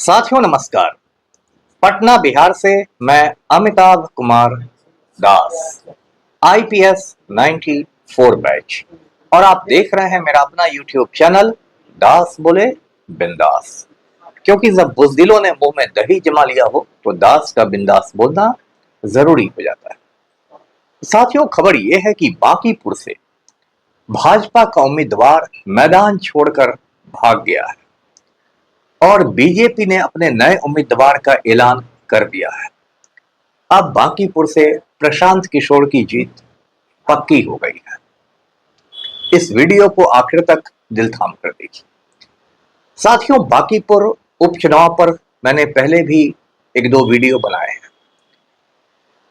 साथियों नमस्कार। पटना बिहार से मैं अमिताभ कुमार दास, आईपीएस 94 बैच, और आप देख रहे हैं मेरा अपना यूट्यूब चैनल दास बोले बिंदास। क्योंकि जब बुजदिलों ने मुंह में दही जमा लिया हो तो दास का बिंदास बोलना जरूरी हो जाता है। साथियों, खबर यह है कि बांकीपुर से भाजपा का उम्मीदवार मैदान छोड़कर भाग गया है और बीजेपी ने अपने नए उम्मीदवार का ऐलान कर दिया है। अब बांकीपुर से प्रशांत किशोर की जीत पक्की हो गई है। इस वीडियो को आखिर तक दिल थाम कर देखिए। साथियों, बांकीपुर उपचुनाव पर मैंने पहले भी एक दो वीडियो बनाए हैं।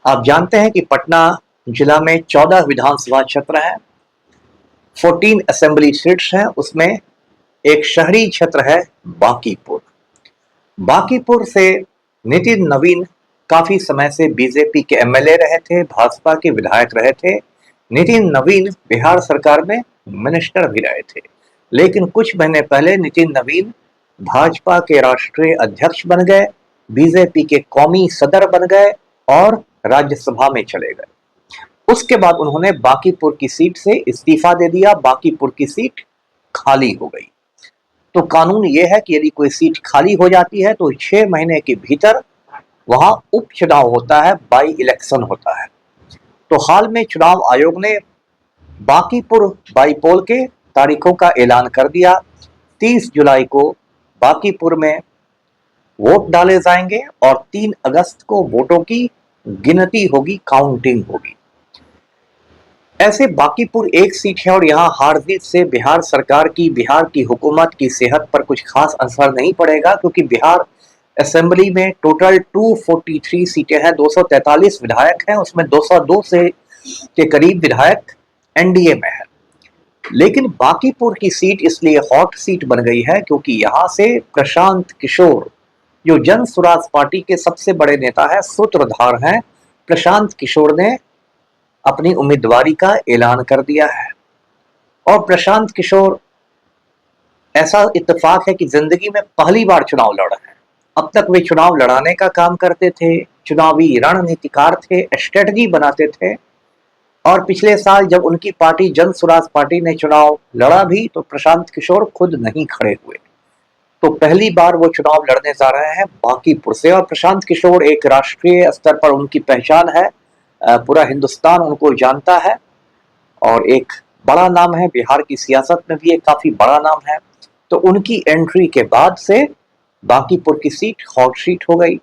आप जानते हैं कि पटना जिला में 14 विधानसभा क्षेत्र हैं, 14 असेंबली सीट्स हैं, उसमें एक शहरी क्षेत्र है बांकीपुर। बांकीपुर से नितिन नवीन काफी समय से बीजेपी के एमएलए रहे थे, भाजपा के विधायक रहे थे। नितिन नवीन बिहार सरकार में मिनिस्टर भी रहे थे, लेकिन कुछ महीने पहले नितिन नवीन भाजपा के राष्ट्रीय अध्यक्ष बन गए, बीजेपी के कौमी सदर बन गए और राज्यसभा में चले गए। उसके बाद उन्होंने बांकीपुर की सीट से इस्तीफा दे दिया, बांकीपुर की सीट खाली हो गई। तो कानून यह है कि यदि कोई सीट खाली हो जाती है तो 6 महीने के भीतर वहां उपचुनाव होता है, बाई इलेक्शन होता है। तो हाल में चुनाव आयोग ने बांकीपुर बाईपोल के तारीखों का ऐलान कर दिया। 30 जुलाई को बांकीपुर में वोट डाले जाएंगे और 3 अगस्त को वोटों की गिनती होगी, काउंटिंग होगी। ऐसे बांकीपुर एक सीट है और यहाँ हार जीत से बिहार सरकार की, बिहार की हुकूमत की सेहत पर कुछ खास असर नहीं पड़ेगा, क्योंकि बिहार असेंबली में टोटल 243 सीटें हैं, 243 विधायक हैं, उसमें 202 से के करीब विधायक एनडीए में है। लेकिन बांकीपुर की सीट इसलिए हॉट सीट बन गई है क्योंकि यहाँ से प्रशांत किशोर, जो जन स्वराज पार्टी के सबसे बड़े नेता है, सूत्रधार हैं, प्रशांत किशोर ने अपनी उम्मीदवारी का ऐलान कर दिया है। और प्रशांत किशोर, ऐसा इत्तेफाक है कि जिंदगी में पहली बार चुनाव लड़ रहे हैं। अब तक वे चुनाव लड़ाने का काम करते थे, चुनावी रणनीतिकार थे, स्ट्रेटजी बनाते थे। और पिछले साल जब उनकी पार्टी जन स्वराज पार्टी ने चुनाव लड़ा भी तो प्रशांत किशोर खुद नहीं खड़े हुए। तो पहली बार वो चुनाव लड़ने जा रहे हैं बांकीपुर से। और प्रशांत किशोर एक राष्ट्रीय स्तर पर उनकी पहचान है, पूरा हिंदुस्तान उनको जानता है और एक बड़ा नाम है, बिहार की सियासत में भी एक काफी बड़ा नाम है। तो उनकी एंट्री के बाद से बांकीपुर की सीट हॉट सीट हो गई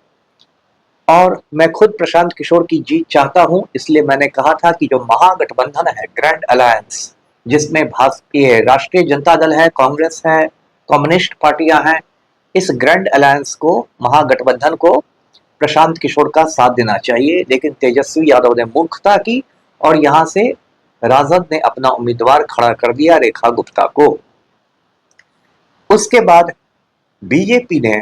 और मैं खुद प्रशांत किशोर की जीत चाहता हूं। इसलिए मैंने कहा था कि जो महागठबंधन है, ग्रैंड अलायंस, जिसमें भाजपा, राष्ट्रीय जनता दल है, कांग्रेस है, कम्युनिस्ट पार्टियां हैं, इस ग्रैंड अलायंस को, महागठबंधन को प्रशांत किशोर का साथ देना चाहिए। लेकिन तेजस्वी यादव ने मूर्खता की और यहां से राजद ने अपना उम्मीदवार खड़ा कर दिया, रेखा गुप्ता को। उसके बाद बीजेपी ने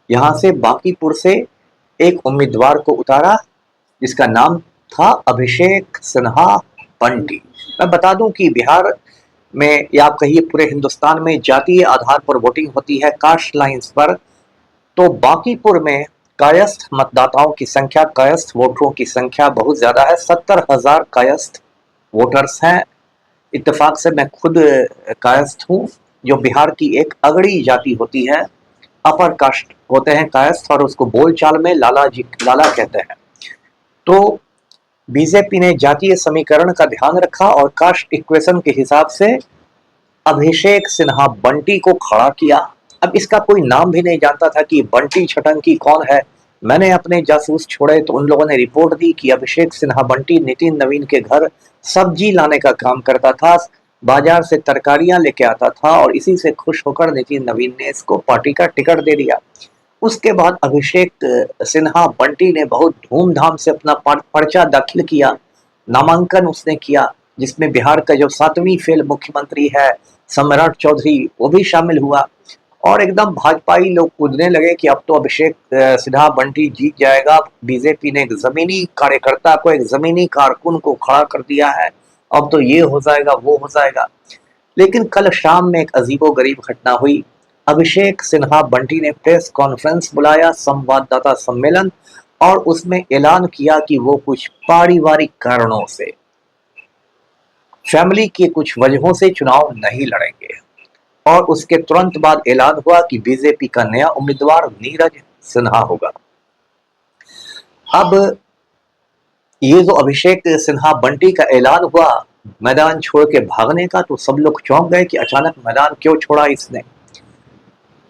यहां से बांकीपुर से एक उम्मीदवार को उतारा जिसका नाम था अभिषेक सिन्हा बंटी। मैं बता दूं कि बिहार में, या आप कहिए पूरे हिंदुस्तान में, जातीय आधार पर वोटिंग होती है, कास्ट लाइंस पर। तो बांकीपुर में कायस्थ मतदाताओं की संख्या, कायस्थ वोटरों की संख्या बहुत ज्यादा है। 70,000 कायस्थ वोटर्स हैं। इत्तेफाक से मैं खुद कायस्थ हूँ, जो बिहार की एक अगड़ी जाति होती है, अपर कास्ट होते हैं कायस्थ, और उसको बोलचाल में लाला कहते हैं। तो बीजेपी ने जातीय समीकरण का ध्यान रखा और कास्ट इक्वेशन के हिसाब से अभिषेक सिन्हा बंटी को खड़ा किया। अब इसका कोई नाम भी नहीं जानता था कि बंटी छटंकी कौन है। मैंने अपने जासूस छोड़े तो उन लोगों ने रिपोर्ट दी कि अभिषेक सिन्हा बंटी नितिन नवीन के घर सब्जी लाने का काम करता था, बाजार से तरकारियां लेके आता था और इसी से खुश होकर नितिन नवीन ने इसको पार्टी का टिकट दे दिया। उसके बाद अभिषेक सिन्हा बंटी ने बहुत धूमधाम से अपना पर्चा दाखिल किया, नामांकन उसने किया, जिसमें बिहार का जो 7वीं फेल मुख्यमंत्री है सम्राट चौधरी, वो भी शामिल हुआ। और एकदम भाजपाई लोग कूदने लगे कि अब तो अभिषेक सिन्हा बंटी जीत जाएगा। बीजेपी ने एक जमीनी कार्यकर्ता को, एक जमीनी कारकुन को खड़ा कर दिया है, अब तो ये हो जाएगा, वो हो जाएगा। लेकिन कल शाम में एक अजीबोगरीब घटना हुई। अभिषेक सिन्हा बंटी ने प्रेस कॉन्फ्रेंस बुलाया, संवाददाता सम्मेलन, और उसमें ऐलान किया कि वो कुछ पारिवारिक कारणों से, फैमिली की कुछ वजहों से चुनाव नहीं लड़ेंगे। और उसके तुरंत बाद ऐलान हुआ कि बीजेपी का नया उम्मीदवार नीरज सिन्हा होगा। अब ये जो अभिषेक सिन्हा बंटी का ऐलान हुआ मैदान छोड़ के भागने का, तो सब लोग चौंक गए कि अचानक मैदान क्यों छोड़ा इसने।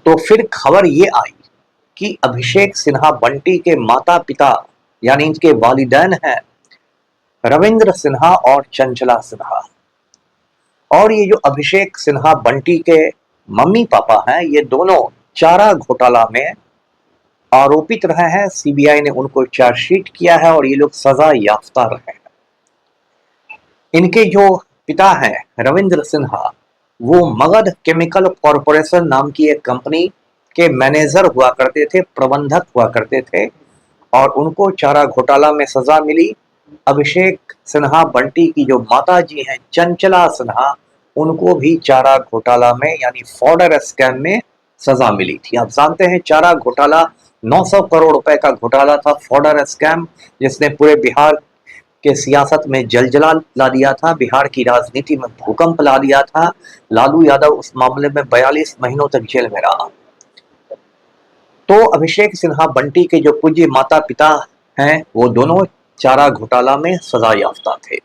तो फिर खबर ये आई कि अभिषेक सिन्हा बंटी के माता पिता यानी इनके वालिदैन हैं रविंद्र सिन्हा और चंचला सिन्हा। और ये जो अभिषेक सिन्हा बंटी के मम्मी पापा हैं, ये दोनों चारा घोटाला में आरोपित रहे हैं। सीबीआई ने उनको चार्जशीट किया है और ये लोग सजा याफ्ता रहे हैं। इनके जो पिता हैं रविंद्र सिन्हा, वो मगध केमिकल कॉरपोरेशन नाम की एक कंपनी के मैनेजर हुआ करते थे, प्रबंधक हुआ करते थे, और उनको चारा घोटाला में सजा मिली। अभिषेक सिन्हा बंटी की जो माता जी हैं चंचला सिन्हा, उनको भी चारा घोटाला में यानी फॉर्डर स्कैम में सजा मिली थी। आप जानते हैं चारा घोटाला 900 करोड़ रुपए का घोटाला था, फॉर्डर स्कैम, जिसने पूरे बिहार के सियासत में जलजला ला दिया था, बिहार की राजनीति में भूकंप ला दिया था। लालू यादव उस मामले में 42 महीनों तक जेल में रहा। तो अभिषेक सिन्हा बंटी के जो पूज्य माता पिता हैं, वो दोनों चारा घोटाला में सजा याफ्ता थे।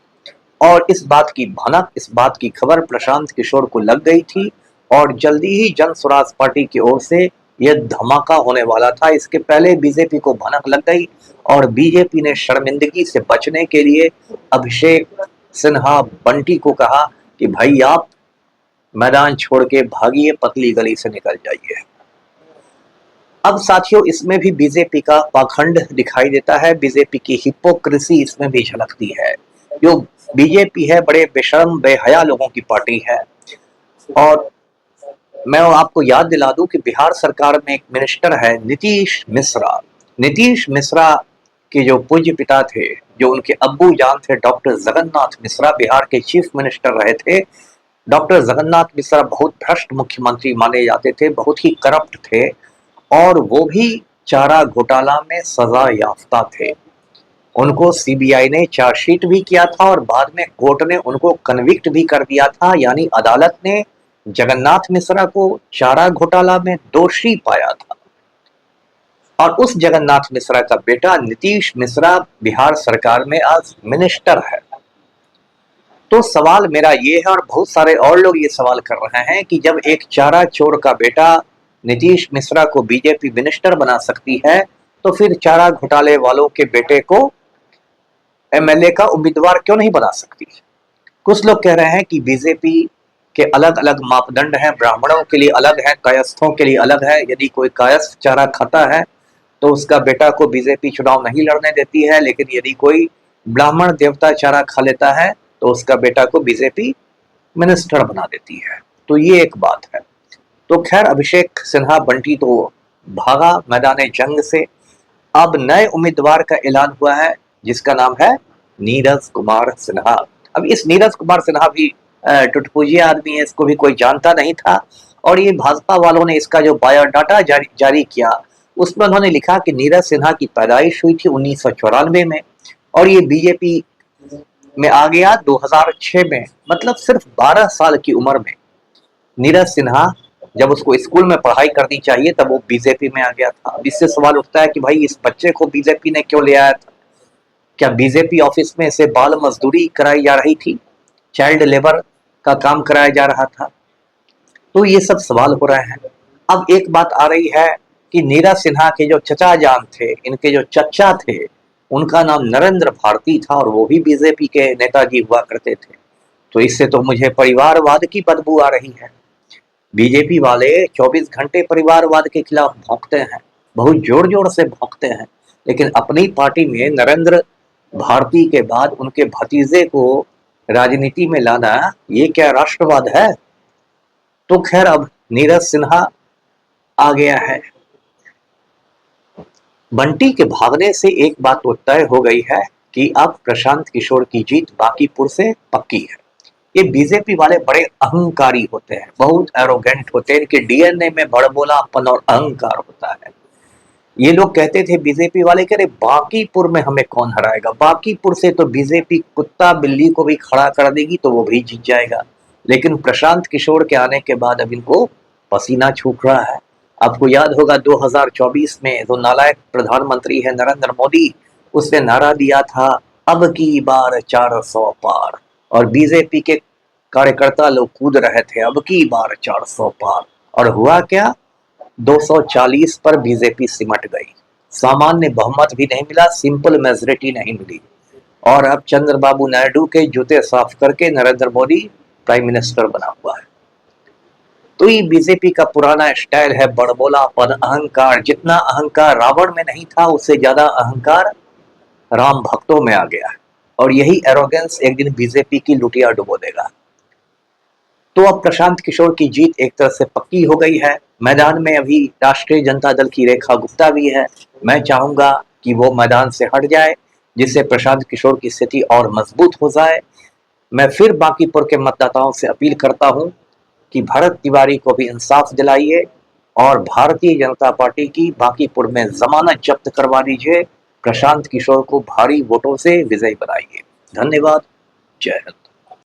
और इस बात की भनक, इस बात की खबर प्रशांत किशोर को लग गई थी, और जल्दी ही जन स्वराज पार्टी की ओर से यह धमाका होने वाला था। इसके पहले बीजेपी को भनक लग गई और बीजेपी ने शर्मिंदगी से बचने के लिए अभिषेक सिन्हा बंटी को कहा कि भाई आप मैदान छोड़ के भागिए, पतली गली से निकल जाइए। अब साथियों, इसमें भी बीजेपी का पाखंड दिखाई देता है, बीजेपी की हिपोक्रेसी इसमें भी झलकती है। जो बीजेपी है बड़े बेशर्म बेहया लोगों की पार्टी है। और मैं आपको याद दिला दूं कि बिहार सरकार में एक मिनिस्टर है नीतीश मिश्रा। नीतीश मिश्रा के जो पूज्य पिता थे, जो उनके अब्बू जान थे डॉक्टर जगन्नाथ मिश्रा, बिहार के चीफ मिनिस्टर रहे थे। डॉक्टर जगन्नाथ मिश्रा बहुत भ्रष्ट मुख्यमंत्री माने जाते थे, बहुत ही करप्ट थे, और वो भी चारा घोटाला में सजा याफ्ता थे। उनको सीबीआई ने चार्जशीट भी किया था और बाद में कोर्ट ने उनको कन्विक्ट भी कर दिया था, यानी अदालत ने जगन्नाथ मिश्रा को चारा घोटाला में दोषी पाया था। और उस जगन्नाथ मिश्रा का बेटा नीतीश मिश्रा बिहार सरकार में आज मिनिस्टर है। तो सवाल मेरा ये है, और बहुत सारे और लोग ये सवाल कर रहे हैं कि जब एक चारा चोर का बेटा नीतीश मिश्रा को बीजेपी मिनिस्टर बना सकती है, तो फिर चारा घोटाले वालों के बेटे को एमएलए का उम्मीदवार क्यों नहीं बना सकती। कुछ लोग कह रहे हैं कि बीजेपी के अलग अलग मापदंड हैं, ब्राह्मणों के लिए अलग है, कायस्थों के लिए अलग है। यदि कोई कायस्थ चारा खाता है तो उसका बेटा को बीजेपी चुनाव नहीं लड़ने देती है, लेकिन यदि कोई ब्राह्मण देवता चारा खा लेता है तो उसका बेटा को बीजेपी मिनिस्टर बना देती है। तो ये एक बात है। तो खैर, अभिषेक सिन्हा बंटी तो भागा मैदान जंग से। अब नए उम्मीदवार का ऐलान हुआ है, जिसका नाम है नीरज कुमार सिन्हा। अब इस नीरज कुमार सिन्हा भी टुटपुजिया आदमी है, इसको भी कोई जानता नहीं था। और ये भाजपा वालों ने इसका जो बायोडाटा जारी किया, उसमें उन्होंने लिखा कि नीरज सिन्हा की पैदाइश हुई थी 1994 में, और ये बीजेपी में आ गया 2006 में। मतलब सिर्फ 12 साल की उम्र में नीरज सिन्हा, जब उसको स्कूल में पढ़ाई करनी चाहिए, तब वो बीजेपी में आ गया था। अब इससे सवाल उठता है कि भाई इस बच्चे को बीजेपी ने क्यों ले आया था? क्या बीजेपी ऑफिस में इसे बाल मजदूरी कराई जा रही थी, चाइल्ड लेबर का काम कराया जा रहा था? तो ये सब सवाल हो रहे हैं। अब एक बात आ रही है कि नीरज सिन्हा के जो चचा जान थे, इनके जो चचा थे, उनका नाम नरेंद्र भारती था, और वो भी बीजेपी के नेताजी हुआ करते थे। तो इससे तो मुझे परिवारवाद की बदबू आ रही है। बीजेपी वाले 24 घंटे परिवारवाद के खिलाफ भौंकते हैं, बहुत जोर जोर से भौंकते हैं, लेकिन अपनी पार्टी में नरेंद्र भारती के बाद उनके भतीजे को राजनीति में लाना, ये क्या राष्ट्रवाद है? तो खैर, अब नीरज सिन्हा आ गया है। बंटी के भागने से एक बात तो तय हो गई है कि अब प्रशांत किशोर की जीत बांकीपुर से पक्की है। ये बीजेपी वाले बड़े अहंकारी होते हैं, बहुत एरोगेंट होते हैं, इनके डीएनए में बड़बोलापन और अहंकार होता है। ये लोग कहते थे बीजेपी वाले, कह रहे बांकीपुर में हमें कौन हराएगा, बांकीपुर से तो बीजेपी कुत्ता बिल्ली को भी खड़ा कर देगी तो वो भी जीत जाएगा। लेकिन प्रशांत किशोर के आने के बाद अब इनको पसीना छूट रहा है। आपको याद होगा 2024 में जो नालायक प्रधानमंत्री है नरेंद्र मोदी, उसने नारा दिया था अब की बार 400 पार, और बीजेपी के कार्यकर्ता लोग कूद रहे थे अब की बार 400 पार, और हुआ क्या, 240 पर बीजेपी सिमट गई। सामान्य बहुमत भी नहीं मिला, सिंपल मेजोरिटी नहीं मिली, और अब चंद्रबाबू नायडू के जूते साफ करके नरेंद्र मोदी प्राइम मिनिस्टर बना हुआ है। तो ये बीजेपी का पुराना स्टाइल है, बड़बोलापन, अहंकार। जितना अहंकार रावण में नहीं था, उससे ज्यादा अहंकार राम भक्तों में आ गया है, और यही एरोगेंस एक दिन बीजेपी की लुटिया डुबो देगा। तो अब प्रशांत किशोर की जीत एक तरह से पक्की हो गई है। मैदान में अभी राष्ट्रीय जनता दल की रेखा गुप्ता भी है। मैं चाहूंगा कि वो मैदान से हट जाए, जिससे प्रशांत किशोर की स्थिति और मजबूत हो जाए। मैं फिर बांकीपुर के मतदाताओं से अपील करता हूं कि भरत तिवारी को भी इंसाफ दिलाइए, और भारतीय जनता पार्टी की बांकीपुर में जमानत जब्त करवा दीजिए। प्रशांत किशोर को भारी वोटों से विजयी बनाइए। धन्यवाद। जय हिंद।